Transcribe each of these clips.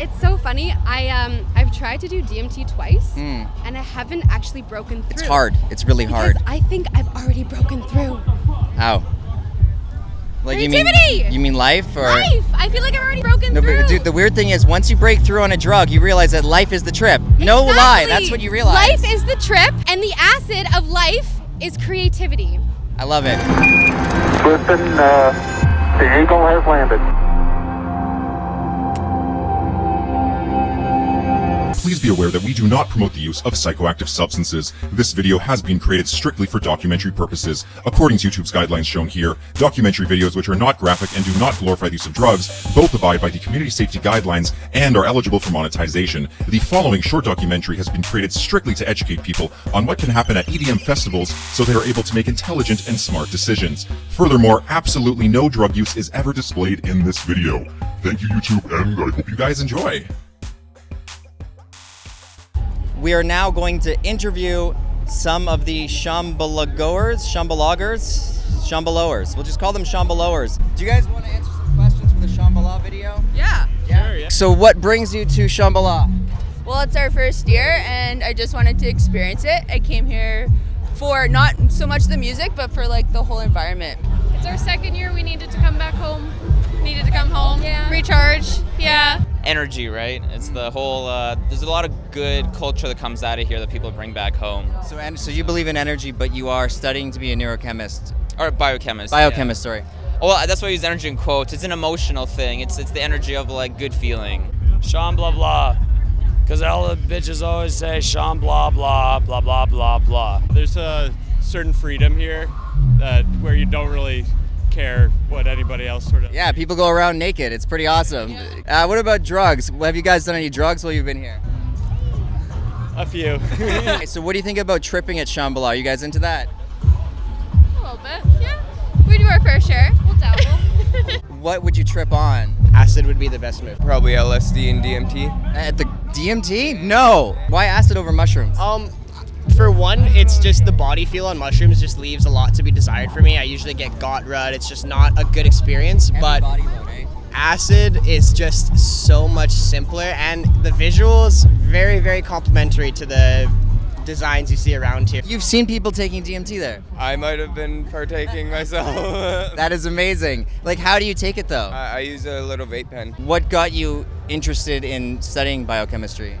It's so funny. I've tried to do DMT twice, and I haven't actually broken through. It's hard. It's really hard. Because I think I've already broken through. How? Like Creativity! You mean life or? Life! I feel like I've already broken through. But dude, the weird thing is once you break through on a drug, you realize that life is the trip. No lie, that's what you realize. Life is the trip, and the acid of life is creativity. I love it. Listen, the Eagle has landed. Please be aware that we do not promote the use of psychoactive substances. This video has been created strictly for documentary purposes. According to YouTube's guidelines shown here, documentary videos which are not graphic and do not glorify the use of drugs both abide by the community safety guidelines and are eligible for monetization. The following short documentary has been created strictly to educate people on what can happen at EDM festivals so they are able to make intelligent and smart decisions. Furthermore, absolutely no drug use is ever displayed in this video. Thank you, YouTube, and I hope you guys enjoy. We are now going to interview some of the Shambhalagers. We'll just call them Shambhalowers. Do you guys want to answer some questions for the Shambhala video? Yeah. Sure, yeah. So what brings you to Shambhala? Well, it's our first year and I just wanted to experience it. I came here for not so much the music, but for like the whole environment. It's our second year. We needed to come back home. Needed to come home, recharge, yeah. Energy, right? It's the whole, there's a lot of good culture that comes out of here that people bring back home. So you believe in energy, but you are studying to be a neurochemist. Or biochemist. Biochemist, sorry. Well, that's why I use energy in quotes. It's an emotional thing. It's the energy of like good feeling. Shambhala blah. Because all the bitches always say Shambhala blah, blah, blah, blah, blah. There's a certain freedom here where you don't really care what anybody else sort of. Yeah, people go around naked. It's pretty awesome. Yeah. What about drugs? Have you guys done any drugs while you've been here? A few. So what do you think about tripping at Shambhala? Are you guys into that? A little bit, yeah. We do our fair share. We'll dabble. What would you trip on? Acid would be the best move. Probably LSD and DMT. At the DMT? No. Why acid over mushrooms? For one, it's just the body feel on mushrooms just leaves a lot to be desired for me. I usually get gut rut. It's just not a good experience. But body load, eh? acid is just so much simpler, and the visuals very, very complimentary to the designs you see around here. You've seen people taking DMT there. I might have been partaking myself. That is amazing. Like, how do you take it though? I use a little vape pen. What got you interested in studying biochemistry?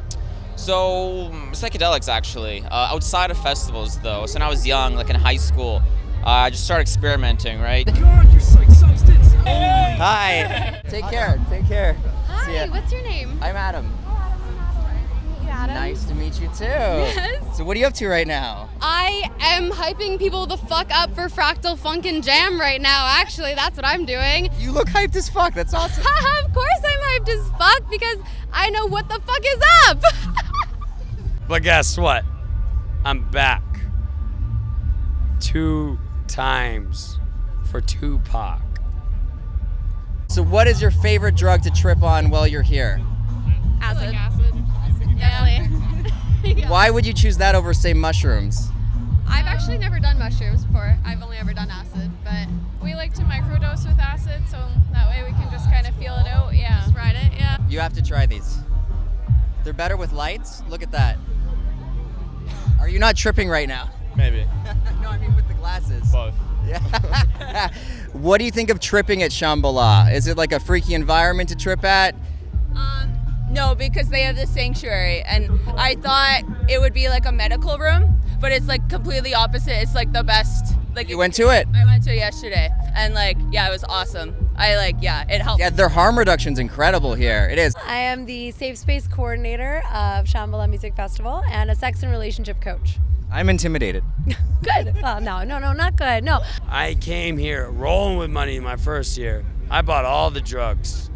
So, psychedelics actually. Outside of festivals though. So when I was young, like in high school, I just started experimenting, right? God, you're psych substance. Hi. Take care. Take care. Hi, what's your name? I'm Adam. You Adam? Nice to meet you too. Yes. So what are you up to right now? I am hyping people the fuck up for Fractal Funk and Jam right now. Actually, that's what I'm doing. You look hyped as fuck. That's awesome. Of course I'm hyped as fuck because I know what the fuck is up. But guess what? I'm back. 2 times for Tupac. So what is your favorite drug to trip on while you're here? Acid. Definitely. Yeah. Why would you choose that over, say, mushrooms? I've actually never done mushrooms before. I've only ever done acid, but we like to microdose with acid, so that way we can just kind of feel it out. Yeah. Just ride it, yeah. You have to try these. They're better with lights. Look at that. Are you not tripping right now? Maybe. No, I mean with the glasses. Both. Yeah. What do you think of tripping at Shambhala? Is it like a freaky environment to trip at? No, because they have the sanctuary, and I thought it would be like a medical room, but it's like completely opposite. It's like the best. Like You went to it? I went to it yesterday, and like, yeah, it was awesome. It helped. Yeah, their harm reduction's incredible here. It is. I am the Safe Space Coordinator of Shambhala Music Festival and a sex and relationship coach. I'm intimidated. Good. Well, no, not good. No. I came here rolling with money my first year. I bought all the drugs.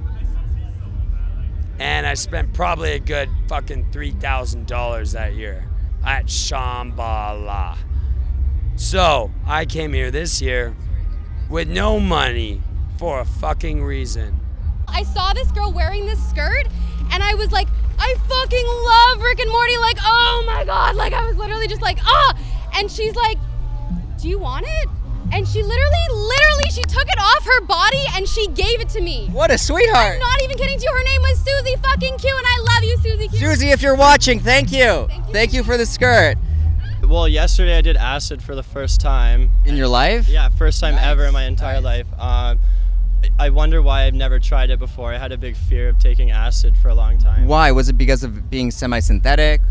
And I spent probably a good fucking $3,000 that year at Shambhala. So I came here this year with no money for a fucking reason. I saw this girl wearing this skirt and I was like, I fucking love Rick and Morty. Like, oh my God. Like, I was literally just like, ah. And she's like, do you want it? And she literally, she took it off her body and she gave it to me. What a sweetheart. I'm not even kidding you. Her name was Susie fucking Q, and Susie, if you're watching, thank you. Thank you for the skirt. Well, yesterday I did acid for the first time. In your life? Yeah, first time Nice, ever in my entire life. I wonder why I've never tried it before. I had a big fear of taking acid for a long time. Why? Was it because of being semi-synthetic?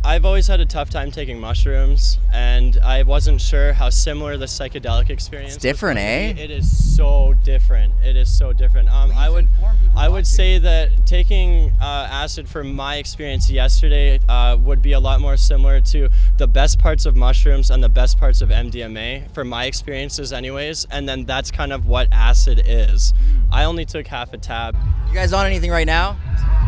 I've always had a tough time taking mushrooms, and I wasn't sure how similar the psychedelic experience It's different, was going to be. eh? It is so different. It is so different. I would say that taking acid from my experience yesterday would be a lot more similar to the best parts of mushrooms and the best parts of MDMA, for my experiences anyways, and then that's kind of what acid is. I only took half a tab. You guys on anything right now?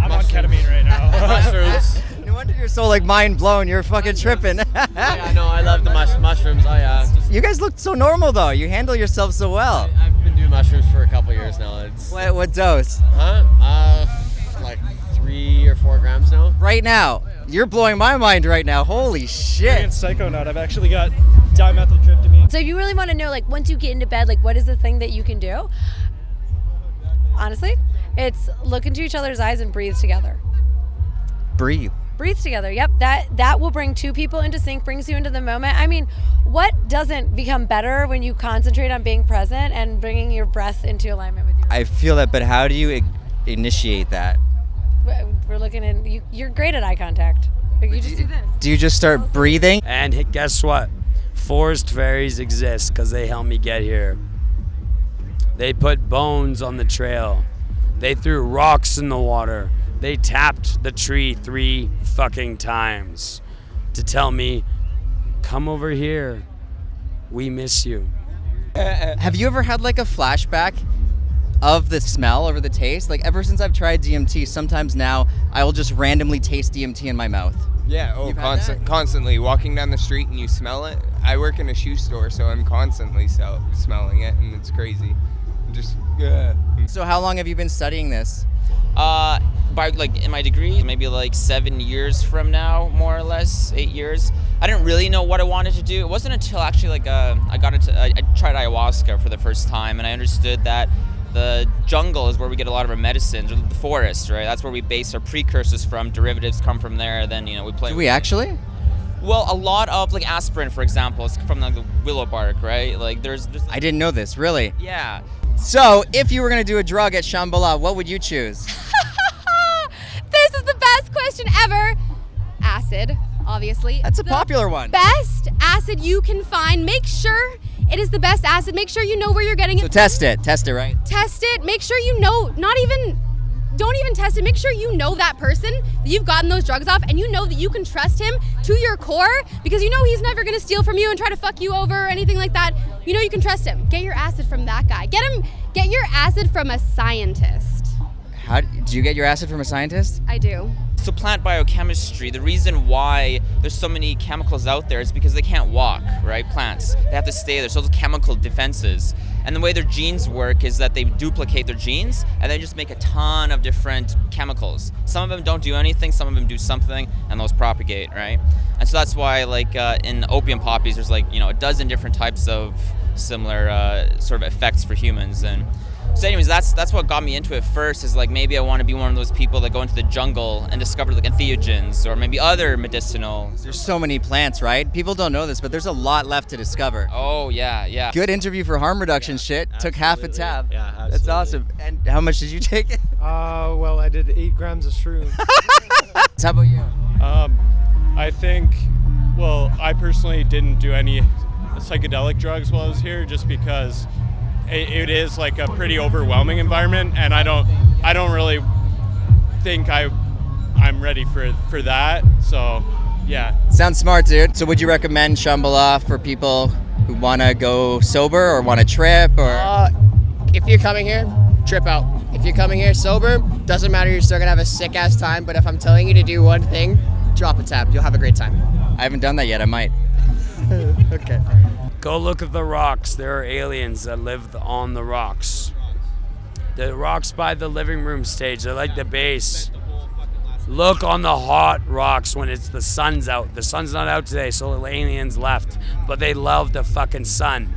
I'm on ketamine right now. Mushrooms. No wonder you're so like mind blown. You're fucking tripping. Yeah, no, I love the mushrooms. Oh yeah. You guys look so normal though. You handle yourself so well. I've been doing mushrooms for a couple years now. It's What dose? like 3 or 4 grams now. Right now. You're blowing my mind right now. Holy shit. Psychonaut. I've actually got dimethyltryptamine. So if you really want to know, like, once you get into bed, like, what is the thing that you can do? Honestly, it's look into each other's eyes and breathe together. Breathe. Breathe together. Yep, that will bring two people into sync, brings you into the moment. I mean, what doesn't become better when you concentrate on being present and bringing your breath into alignment with your I feel that, but how do you initiate that? We're looking in. You're great at eye contact. Like, you just do this. Do you just start breathing? And guess what? Forest fairies exist because they helped me get here. They put bones on the trail. They threw rocks in the water. They tapped the tree 3 fucking times to tell me, come over here. We miss you. Have you ever had like a flashback of the smell or the taste? Like ever since I've tried DMT, sometimes now I will just randomly taste DMT in my mouth. Yeah, constantly walking down the street and you smell it. I work in a shoe store, so I'm constantly smelling it, and it's crazy. Just So how long have you been studying this? By like in my degree, maybe like 7 years from now, more or less, 8 years. I didn't really know what I wanted to do. It wasn't until actually like I tried ayahuasca for the first time, and I understood that the jungle is where we get a lot of our medicines, or the forest, right? That's where we base our precursors from. Derivatives come from there. Then we play. Do we actually? Well, a lot of like aspirin, for example, is from like the willow bark, right? Like there's I didn't know this, really. Yeah. So if you were gonna do a drug at Shambhala, what would you choose? This is the best question ever. Acid, obviously. That's a popular one. Best acid you can find. Make sure it is the best acid. Make sure you know where you're getting it. So test it, right? Test it. Make sure you know, don't even test it. Make sure you know that person that you've gotten those drugs off, and you know that you can trust him to your core, because you know he's never gonna steal from you and try to fuck you over or anything like that. You know you can trust him. Get your acid from that guy. Get your acid from a scientist. How do you get your acid from a scientist? I do. So plant biochemistry, the reason why there's so many chemicals out there is because they can't walk, right? Plants, they have to stay there. So those chemical defenses. And the way their genes work is that they duplicate their genes and they just make a ton of different chemicals. Some of them don't do anything, some of them do something, and those propagate, right? And so that's why like in opium poppies, there's like, a dozen different types of similar sort of effects for humans. And so anyways, that's what got me into it first, is like maybe I want to be one of those people that go into the jungle and discover like entheogens or maybe other medicinal. There's so many plants, right? People don't know this, but there's a lot left to discover. Oh, yeah. Good interview for harm reduction shit. Took half a tab. Yeah, absolutely. That's awesome. And how much did you take it? Well, I did 8 grams of shroom. How about you? I think, I personally didn't do any psychedelic drugs while I was here, just because it is like a pretty overwhelming environment, and I don't really think I'm ready for that. So yeah. Sounds smart, dude. So would you recommend Shambhala for people who want to go sober or want to trip, or? If you're coming here, trip out. If you're coming here sober, doesn't matter, you're still gonna have a sick ass time, but if I'm telling you to do one thing, drop a tab. You'll have a great time. I haven't done that yet. I might. Okay. Go look at the rocks. There are aliens that live on the rocks. The rocks by the living room stage, they're like the base. Look on the hot rocks when the sun's out. The sun's not out today, so the aliens left. But they love the fucking sun.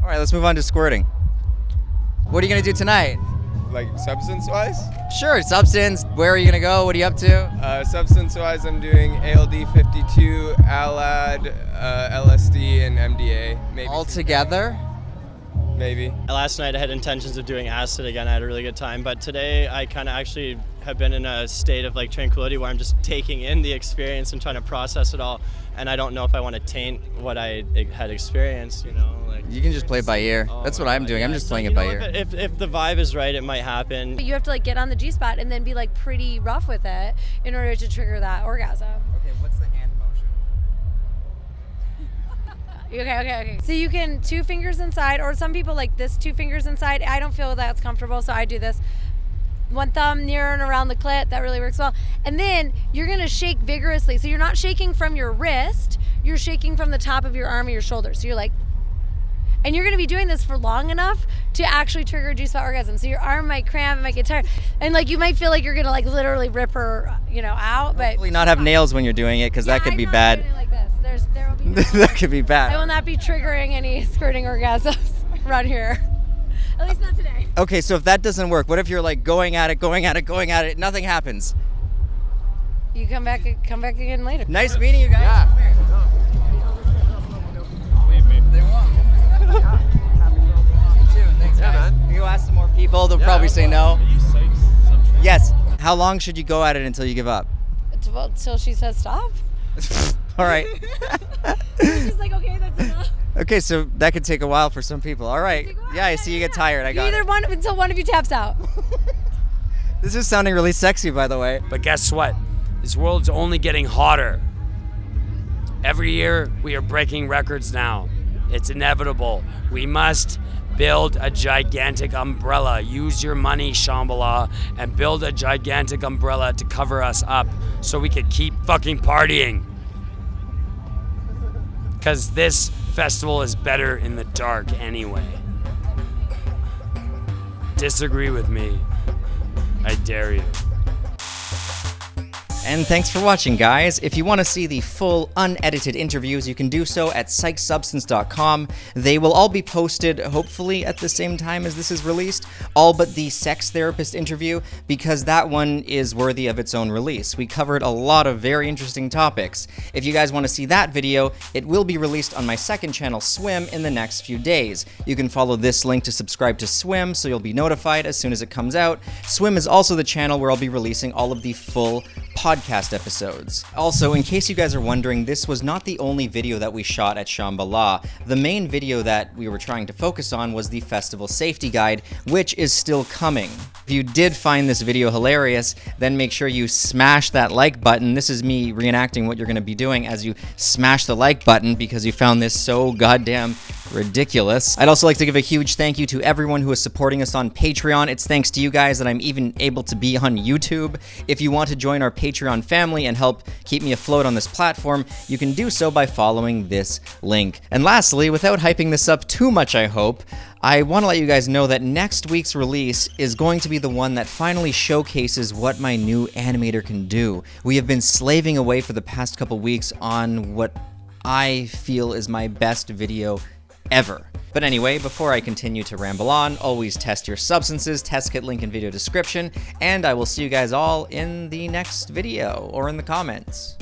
All right, let's move on to squirting. What are you gonna do tonight? Like substance-wise? Sure, substance. Where are you gonna go? What are you up to? Substance-wise, I'm doing ALD 52, ALAD, LSD, and MDA. Maybe All together? Maybe. Last night I had intentions of doing acid again. I had a really good time, but today I kind of actually have been in a state of like tranquility where I'm just taking in the experience and trying to process it all. And I don't know if I want to taint what I had experienced, you know. Like You can just play it by ear. That's what I'm doing. I'm just playing it by ear. If the vibe is right, it might happen. But you have to like get on the G spot and then be like pretty rough with it in order to trigger that orgasm. Okay, what's the hand motion? Okay. So you can 2 fingers inside, or some people like this 2 fingers inside. I don't feel that's comfortable, so I do this. 1 thumb near and around the clit, that really works well. And then you're gonna shake vigorously. So you're not shaking from your wrist, you're shaking from the top of your arm or your shoulder. So you're like, and you're gonna be doing this for long enough to actually trigger a G-spot orgasm. So your arm might cramp, it might get tired. And like you might feel like you're gonna like literally rip her, out, but Hopefully not have nails when you're doing it, because that could be bad. like this. There will be no That could be I bad. will not be triggering any squirting orgasms around here. At least not today. Okay, so if that doesn't work, what if you're like going at it, nothing happens? You come back again later. Nice meeting you guys. Believe me. They won't. You too. Thanks, guys. You go ask some more people. They'll probably say no. Are you psyched? Yes. How long should you go at it until you give up? Well, till she says stop. All right. She's like, okay, that's enough. Okay, so that could take a while for some people. All right. Yeah, I see you get tired. I got Either it. one until one of you taps out. This is sounding really sexy, by the way. But guess what? This world's only getting hotter. Every year, we are breaking records now. It's inevitable. We must build a gigantic umbrella. Use your money, Shambhala, and build a gigantic umbrella to cover us up so we could keep fucking partying. Because this festival is better in the dark anyway. Disagree with me. I dare you. And thanks for watching, guys. If you want to see the full, unedited interviews, you can do so at psychedsubstance.com. They will all be posted, hopefully, at the same time as this is released, all but the sex therapist interview, because that one is worthy of its own release. We covered a lot of very interesting topics. If you guys want to see that video, it will be released on my second channel, Swim, in the next few days. You can follow this link to subscribe to Swim, so you'll be notified as soon as it comes out. Swim is also the channel where I'll be releasing all of the full podcast episodes. Also, in case you guys are wondering, this was not the only video that we shot at Shambhala. The main video that we were trying to focus on was the festival safety guide, which is still coming. If you did find this video hilarious, then make sure you smash that like button. This is me reenacting what you're going to be doing as you smash the like button because you found this so goddamn ridiculous. I'd also like to give a huge thank you to everyone who is supporting us on Patreon. It's thanks to you guys that I'm even able to be on YouTube. If you want to join our Patreon family and help keep me afloat on this platform, you can do so by following this link. And lastly, without hyping this up too much, I hope, I want to let you guys know that next week's release is going to be the one that finally showcases what my new animator can do. We have been slaving away for the past couple weeks on what I feel is my best video ever. But anyway, before I continue to ramble on, always test your substances, test kit link in video description, and I will see you guys all in the next video or in the comments.